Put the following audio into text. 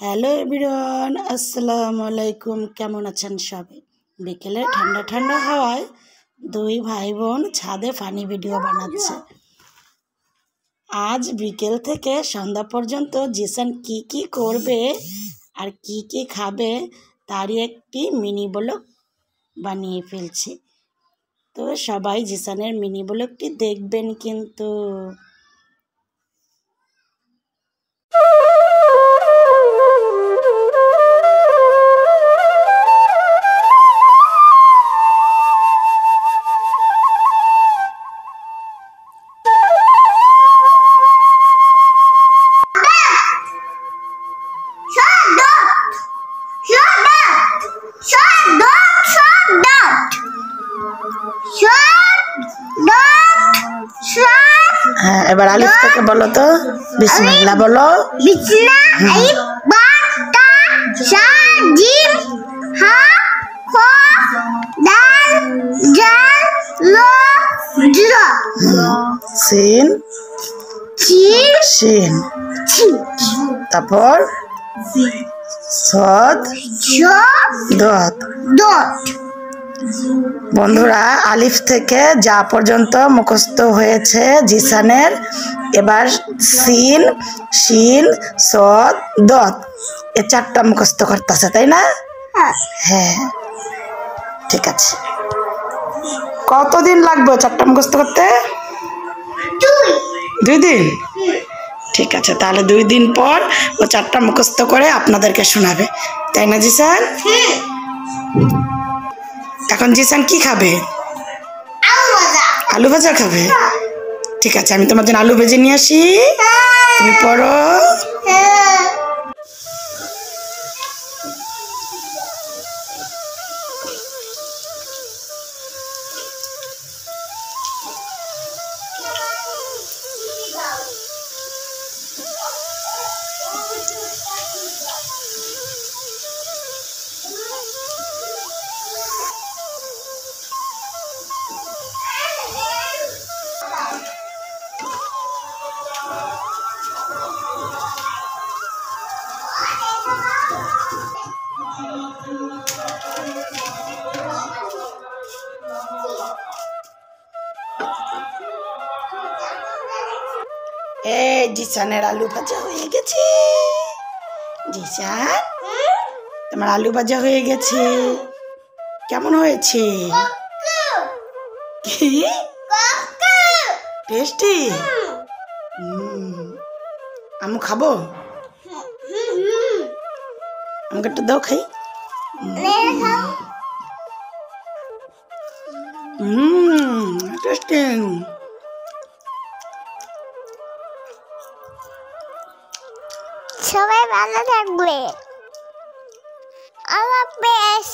Hello everyone, আসসালামু আলাইকুম। কেমন আছেন সবাই? বিকেলে ঠান্ডা ঠান্ডা হাওয়ায় দুই ভাই বোন ছাদে ফানি ভিডিও বানাচ্ছে। আজ বিকেল থেকে সন্ধ্যা পর্যন্ত জিসান কি করবে আর কি খাবে তারই একটি মিনি ব্লগ বানিয়ে ফেলছি। তো সবাই জিসানের মিনি ব্লগটি দেখবেন কিন্তু। হ্যাঁ, এবার আলিফ থেকে বলো তো। বিসমিল্লাহ বলো। বিসমিল্লাহ আলিফ বা তা সা জিম হা খ দাল জাল ল জ সিন শিন তারপর সদ দত। বন্ধুরা, আলিফ থেকে যা পর্যন্ত মুখস্থ হয়েছে জিসানের, এবার সিন শিন সদ দত এ চারটা মুখস্থ করতেছে, তাই না? হ্যাঁ, ঠিক আছে। কতদিন লাগবে চারটা মুখস্থ করতে? 2 দিন। ঠিক আছে, তাহলে 2 দিন পর ও চারটা মুখস্থ করে আপনাদেরকে শোনাবে, তাই না জিসান? এখন জিসান কি খাবে? আলু ভাজা খাবে। ঠিক আছে, আমি তোমার জন্য আলু ভেজে নিয়ে আসি, তুমি পড়ো। এই জিসানের আলু ভাজা হয়ে গেছে। জিসান, তোমার আলু ভাজা হয়ে গেছে। কেমন হয়েছে? কি টেস্টি? আমি খাবো, আমাকে একটু দাও খাই। টেস্টি। সবাই ভালো থাকবে। আল্লাহ হাফেজ।